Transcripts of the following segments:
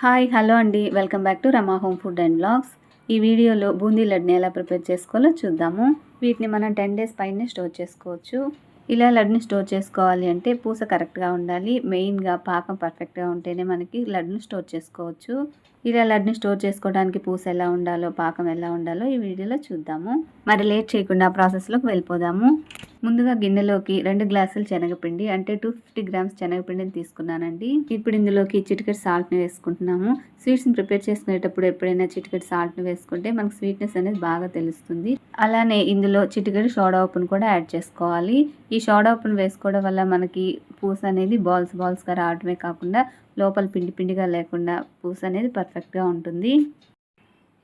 Hi hello అండి, welcome back to Rama home food and blogs. ఈ వీడియోలో బూందీ లడ్డుని ఎలా ప్రిపేర్ చేసుకోవాలో చూద్దాము. వీటిని మనం 10 డేస్ పైనే స్టోర్ చేసుకోవచ్చు. ఇలా లడ్డుని స్టోర్ చేసుకోవాలి అంటే పూస కరెక్ట్గా ఉండాలి. మెయిన్గా పాకం పర్ఫెక్ట్గా ఉంటేనే మనకి లడ్డుని స్టోర్ చేసుకోవచ్చు. ఇలా లడ్డుని స్టోర్ చేసుకోవడానికి పూస ఎలా ఉండాలో, పాకం ఎలా ఉండాలో ఈ వీడియోలో చూద్దాము. మరి లేట్ చేయకుండా ప్రాసెస్లోకి వెళ్ళిపోదాము. ముందుగా గిన్నెలోకి 2 గ్లాసులు శనగపిండి అంటే 250 గ్రామ్స్ శనగపిండిని తీసుకున్నానండి. ఇప్పుడు ఇందులోకి చిటికెడు సాల్ట్ని వేసుకుంటున్నాము. స్వీట్స్ని ప్రిపేర్ చేసుకునేటప్పుడు ఎప్పుడైనా చిటికెడు సాల్ట్ని వేసుకుంటే మనకు స్వీట్నెస్ అనేది బాగా తెలుస్తుంది. అలానే ఇందులో చిటికెడు సోడా ఉప్పును కూడా యాడ్ చేసుకోవాలి. ఈ సోడా ఉప్పును వేసుకోవడం వల్ల మనకి పూస అనేది బాల్స్గా రావడమే కాకుండా లోపల పిండిగా లేకుండా పూస అనేది పర్ఫెక్ట్గా ఉంటుంది.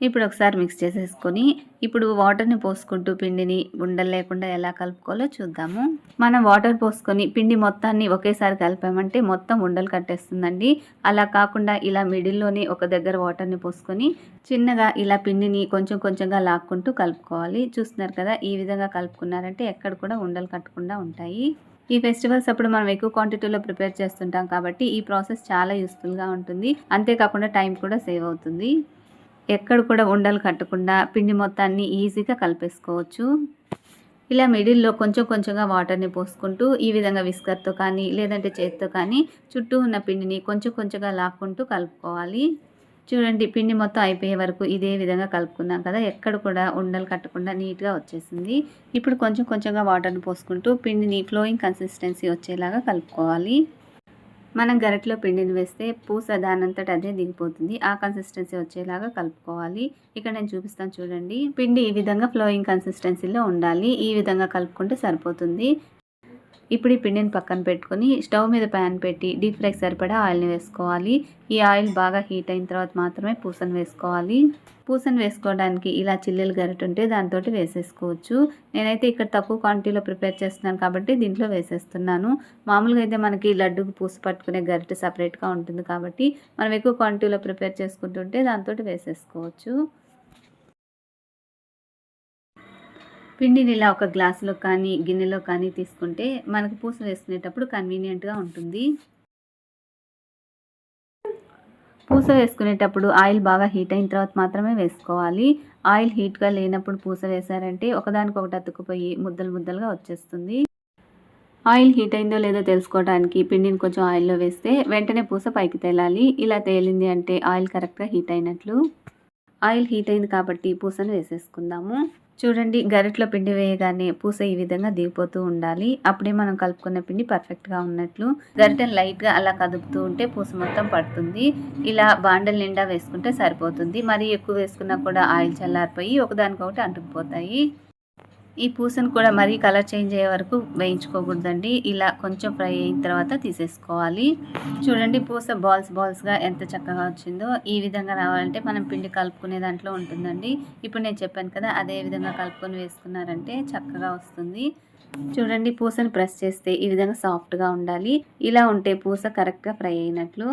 ఇప్పుడు ఒకసారి మిక్స్ చేసేసుకొని ఇప్పుడు వాటర్ని పోసుకుంటూ పిండిని ఉండలు లేకుండా ఎలా కలుపుకోవాలో చూద్దాము. మనం వాటర్ పోసుకొని పిండి మొత్తాన్ని ఒకేసారి కలిపామంటే మొత్తం ఉండలు కట్టేస్తుందండి. అలా కాకుండా ఇలా మిడిల్లోనే ఒక దగ్గర వాటర్ని పోసుకొని చిన్నగా ఇలా పిండిని కొంచెంగా లాక్కుంటూ కలుపుకోవాలి. చూస్తున్నారు కదా, ఈ విధంగా కలుపుకున్నారంటే ఎక్కడ కూడా ఉండలు కట్టకుండా ఉంటాయి. ఈ ఫెస్టివల్స్ అప్పుడు మనం ఎక్కువ క్వాంటిటీలో ప్రిపేర్ చేస్తుంటాం కాబట్టి ఈ ప్రాసెస్ చాలా యూస్ఫుల్గా ఉంటుంది. అంతేకాకుండా టైం కూడా సేవ్ అవుతుంది. ఎక్కడ కూడా ఉండలు కట్టకుండా పిండి మొత్తాన్ని ఈజీగా కలిపేసుకోవచ్చు. ఇలా మిడిల్లో కొంచెంగా వాటర్ని పోసుకుంటూ ఈ విధంగా విస్కర్తో కానీ లేదంటే చేతితో కానీ చుట్టూ ఉన్న పిండిని కొంచెంగా లాక్కుంటూ కలుపుకోవాలి. చూడండి, పిండి మొత్తం అయిపోయే వరకు ఇదే విధంగా కలుపుకున్నాం కదా, ఎక్కడ కూడా ఉండలు కట్టకుండా నీట్గా వచ్చేసింది. ఇప్పుడు కొంచెంగా వాటర్ని పోసుకుంటూ పిండిని ఫ్లోయింగ్ కన్సిస్టెన్సీ వచ్చేలాగా కలుపుకోవాలి. మనం గరిటెలో పిండిని వేస్తే పూస దానంతట అదే దిగిపోతుంది. ఆ కన్సిస్టెన్సీ వచ్చేలాగా కలుపుకోవాలి. ఇక్కడ నేను చూపిస్తాను చూడండి. పిండి ఈ విధంగా ఫ్లోయింగ్ కన్సిస్టెన్సీలో ఉండాలి. ఈ విధంగా కలుపుకుంటే సరిపోతుంది. ఇప్పుడు ఈ పిండిని పక్కన పెట్టుకొని స్టవ్ మీద ప్యాన్ పెట్టి డీప్ ఫ్రైకి సరిపడా ఆయిల్ని వేసుకోవాలి. ఈ ఆయిల్ బాగా హీట్ అయిన తర్వాత మాత్రమే పూసను వేసుకోవాలి. పూసను వేసుకోవడానికి ఇలా చిల్లులు గరిటె ఉంటే దాంతో వేసేసుకోవచ్చు. నేనైతే ఇక్కడ తక్కువ క్వాంటిటీలో ప్రిపేర్ చేస్తున్నాను కాబట్టి దీంట్లో వేసేస్తున్నాను. మామూలుగా అయితే మనకి లడ్డుకు పూస పట్టుకునే గరిటె సపరేట్గా ఉంటుంది కాబట్టి మనం ఎక్కువ క్వాంటిటీలో ప్రిపేర్ చేసుకుంటుంటే దాంతో వేసేసుకోవచ్చు. పిండిని ఇలా ఒక గ్లాసులో కానీ గిన్నెలో కానీ తీసుకుంటే మనకు పూస వేసుకునేటప్పుడు కన్వీనియంట్గా ఉంటుంది. పూస వేసుకునేటప్పుడు ఆయిల్ బాగా హీట్ అయిన తర్వాత మాత్రమే వేసుకోవాలి. ఆయిల్ హీట్గా లేనప్పుడు పూస వేసారంటే ఒకదానికొకటి అతుక్కుపోయి ముద్దలుగా వచ్చేస్తుంది. ఆయిల్ హీట్ అయిందో లేదో తెలుసుకోవడానికి పిండిని కొంచెం ఆయిల్లో వేస్తే వెంటనే పూస పైకి తేలాలి. ఇలా తేలింది అంటే ఆయిల్ కరెక్ట్గా హీట్ అయినట్లు. ఆయిల్ హీట్ అయింది కాబట్టి పూసను వేసేసుకుందాము. చూడండి, గరిటెలో పిండి వేయగానే పూస ఈ విధంగా దిగిపోతూ ఉండాలి. అప్పుడే మనం కలుపుకున్న పిండి పర్ఫెక్ట్గా ఉన్నట్లు. గరిటెను లైట్గా అలా కదుపుతూ ఉంటే పూస మొత్తం పడుతుంది. ఇలా బాండల నిండా వేసుకుంటే సరిపోతుంది. మరీ ఎక్కువ వేసుకున్నా కూడా ఆయిల్ చల్లారిపోయి ఒకదానికొకటి అంటుకుపోతాయి. ఈ పూసను కూడా మరీ కలర్ చేంజ్ అయ్యే వరకు వేయించుకోకూడదండి. ఇలా కొంచెం ఫ్రై అయిన తర్వాత తీసేసుకోవాలి. చూడండి, పూస బాల్స్గా ఎంత చక్కగా వచ్చిందో. ఈ విధంగా రావాలంటే మనం పిండి కలుపుకునే దాంట్లో ఉంటుందండి. ఇప్పుడు నేను చెప్పాను కదా, అదే విధంగా కలుపుకొని వేసుకున్నారంటే చక్కగా వస్తుంది. చూడండి, పూసను ప్రెస్ చేస్తే ఈ విధంగా సాఫ్ట్గా ఉండాలి. ఇలా ఉంటే పూస కరెక్ట్గా ఫ్రై అయినట్లు.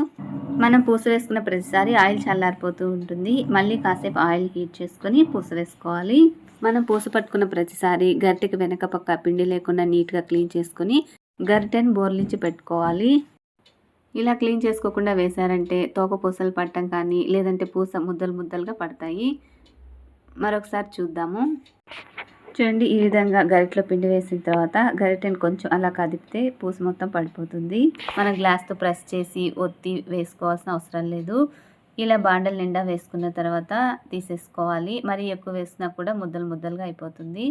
మనం పూస వేసుకున్న ప్రతిసారి ఆయిల్ చల్లారిపోతూ ఉంటుంది. మళ్ళీ కాసేపు ఆయిల్ హీట్ చేసుకొని పూస వేసుకోవాలి. మనం పూస పట్టుకున్న ప్రతిసారి గరిటెకి వెనక పక్క పిండి లేకుండా నీట్గా క్లీన్ చేసుకొని గరిటెను బోర్లించి పెట్టుకోవాలి. ఇలా క్లీన్ చేసుకోకుండా వేశారంటే తోక పూసలు పట్టడం కానీ లేదంటే పూస ముద్దలుగా పడతాయి. మరొకసారి చూద్దాము. చూడండి, ఈ విధంగా గరిటెలో పిండి వేసిన తర్వాత గరిటెను కొంచెం అలా కదిపితే పూస మొత్తం పడిపోతుంది. మనం గ్లాస్తో ప్రెస్ చేసి ఒత్తి వేసుకోవాల్సిన అవసరం లేదు. ఇలా బాండల నిండా వేసుకున్న తర్వాత తీసేసుకోవాలి. మరి ఎక్కువ వేసినా కూడా ముద్దలుగా అయిపోతుంది.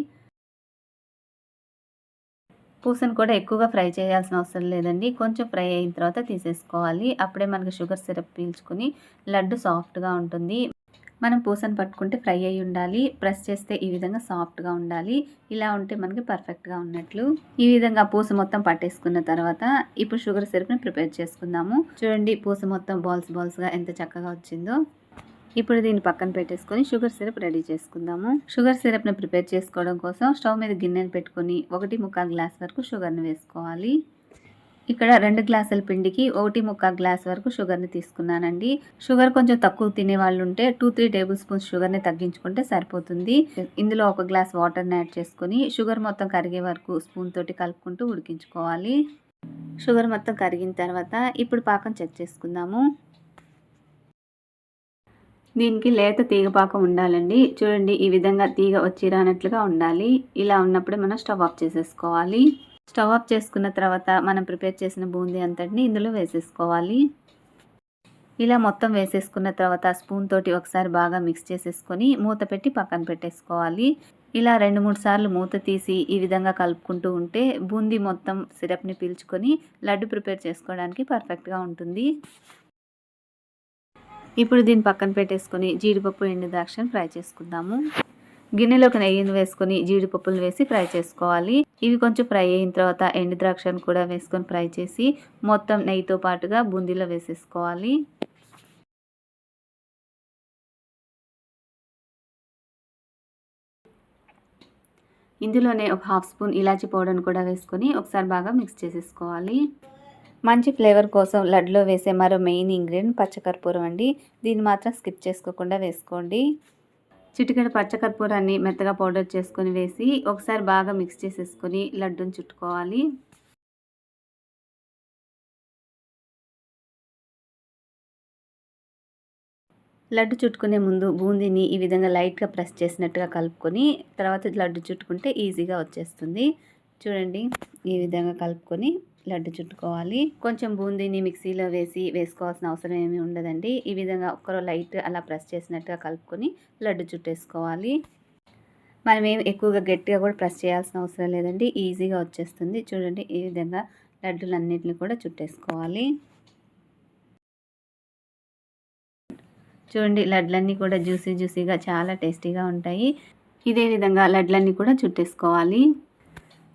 పూసను కూడా ఎక్కువగా ఫ్రై చేయాల్సిన అవసరం లేదండి. కొంచెం ఫ్రై అయిన తర్వాత తీసేసుకోవాలి. అప్పుడే మనకి షుగర్ సిరప్ పీల్చుకుని లడ్డు సాఫ్ట్గా ఉంటుంది. మనం పూసను పట్టుకుంటే ఫ్రై అయి ఉండాలి. ప్రెస్ చేస్తే ఈ విధంగా సాఫ్ట్గా ఉండాలి. ఇలా ఉంటే మనకి పర్ఫెక్ట్గా ఉన్నట్లు. ఈ విధంగా పూస మొత్తం పట్టేసుకున్న తర్వాత ఇప్పుడు షుగర్ సిరప్ని ప్రిపేర్ చేసుకుందాము. చూడండి, పూస మొత్తం బాల్స్గా ఎంత చక్కగా వచ్చిందో. ఇప్పుడు దీన్ని పక్కన పెట్టేసుకొని షుగర్ సిరప్ రెడీ చేసుకుందాము. షుగర్ సిరప్ని ప్రిపేర్ చేసుకోవడం కోసం స్టవ్ మీద గిన్నెను పెట్టుకొని 1.25 గ్లాస్ వరకు షుగర్ని వేసుకోవాలి. ఇక్కడ 2 గ్లాసుల పిండికి 1.25 గ్లాస్ వరకు షుగర్ని తీసుకున్నానండి. షుగర్ కొంచెం తక్కువ తినే వాళ్ళు ఉంటే 2-3 టేబుల్ స్పూన్స్ షుగర్ని తగ్గించుకుంటే సరిపోతుంది. ఇందులో 1 గ్లాస్ వాటర్ని యాడ్ చేసుకొని షుగర్ మొత్తం కరిగే వరకు స్పూన్ తోటి కలుపుకుంటూ ఉడికించుకోవాలి. షుగర్ మొత్తం కరిగిన తర్వాత ఇప్పుడు పాకం చెక్ చేసుకుందాము. దీనికి లేత తీగ పాకం ఉండాలండి. చూడండి ఈ విధంగా తీగ వచ్చి రానట్లుగా ఉండాలి. ఇలా ఉన్నప్పుడే మనం స్టవ్ ఆఫ్ చేసేసుకోవాలి. స్టవ్ ఆఫ్ చేసుకున్న తర్వాత మనం ప్రిపేర్ చేసిన బూందీ అంతటిని ఇందులో వేసేసుకోవాలి. ఇలా మొత్తం వేసేసుకున్న తర్వాత స్పూన్ తోటి ఒకసారి బాగా మిక్స్ చేసేసుకొని మూత పెట్టి పక్కన పెట్టేసుకోవాలి. ఇలా 2-3 సార్లు మూత తీసి ఈ విధంగా కలుపుకుంటూ ఉంటే బూందీ మొత్తం సిరప్ని పీల్చుకొని లడ్డు ప్రిపేర్ చేసుకోవడానికి పర్ఫెక్ట్గా ఉంటుంది. ఇప్పుడు దీన్ని పక్కన పెట్టేసుకొని జీడిపప్పు ఎండు ద్రాక్షను ఫ్రై చేసుకుందాము. గిన్నెలోకి నెయ్యిని వేసుకొని జీడిపప్పులు వేసి ఫ్రై చేసుకోవాలి. ఇవి కొంచెం ఫ్రై అయిన తర్వాత ఎండు ద్రాక్షను కూడా వేసుకొని ఫ్రై చేసి మొత్తం నెయ్యితో పాటుగా బూందీలో వేసేసుకోవాలి. ఇందులోనే ఒక 1/2 స్పూన్ ఇలాచీ పౌడర్ని కూడా వేసుకొని ఒకసారి బాగా మిక్స్ చేసేసుకోవాలి. మంచి ఫ్లేవర్ కోసం లడ్డులో వేసే మరో మెయిన్ ఇంగ్రీడియంట్ పచ్చకర్పూరం అండి. దీన్ని మాత్రం స్కిప్ చేసుకోకుండా వేసుకోండి. చిటికెడు పచ్చకర్పూరాన్ని మెత్తగా పౌడర్ చేసుకొని వేసి ఒకసారి బాగా మిక్స్ చేసేసుకొని లడ్డూని చుట్టుకోవాలి. లడ్డు చుట్టుకునే ముందు బూందీని ఈ విధంగా లైట్గా ప్రెస్ చేసినట్టుగా కలుపుకొని తర్వాత లడ్డు చుట్టుకుంటే ఈజీగా వచ్చేస్తుంది. చూడండి ఈ విధంగా కలుపుకొని లడ్డు చుట్టుకోవాలి. కొంచెం బూందీని మిక్సీలో వేసుకోవాల్సిన అవసరం ఏమీ ఉండదండి. ఈ విధంగా ఒక్కరో లైట్ అలా ప్రెస్ చేసినట్టుగా కలుపుకొని లడ్డు చుట్టేసుకోవాలి. మనం ఏం ఎక్కువగా గట్టిగా కూడా ప్రెస్ చేయాల్సిన అవసరం లేదండి. ఈజీగా వచ్చేస్తుంది. చూడండి ఈ విధంగా లడ్డులన్నిటిని కూడా చుట్టేసుకోవాలి. చూడండి లడ్లన్నీ కూడా జ్యూసీగా చాలా టేస్టీగా ఉంటాయి. ఇదే విధంగా లడ్లన్నీ కూడా చుట్టేసుకోవాలి.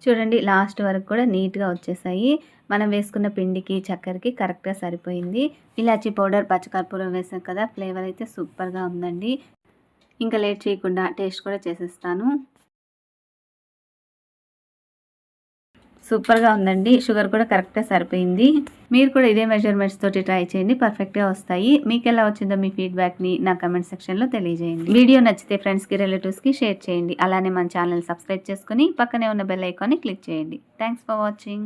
చూడండి లాస్ట్ వరకు కూడా నీట్గా వచ్చేసాయి. మనం వేసుకున్న పిండికి చక్కెరకి కరెక్ట్గా సరిపోయింది. ఇలాచీ పౌడర్ పచ్చకర్పూరం వేసాం కదా, ఫ్లేవర్ అయితే సూపర్గా ఉందండి. ఇంకా లేట్ చేయకుండా టేస్ట్ కూడా చేసేస్తాను. సూపర్గా ఉందండి. షుగర్ కూడా కరెక్ట్గా సరిపోయింది. మీరు కూడా ఇదే మెజర్మెంట్స్ తోటి ట్రై చేయండి, పర్ఫెక్ట్గా వస్తాయి. మీకు ఎలా వచ్చిందో మీ ఫీడ్బ్యాక్ని నా కమెంట్ సెక్షన్లో తెలియజేయండి. వీడియో నచ్చితే ఫ్రెండ్స్కి రిలేటివ్స్కి షేర్ చేయండి. అలానే మన ఛానల్ సబ్స్క్రైబ్ చేసుకుని పక్కనే ఉన్న బెల్ ఐకాన్ని క్లిక్ చేయండి. Thanks for watching.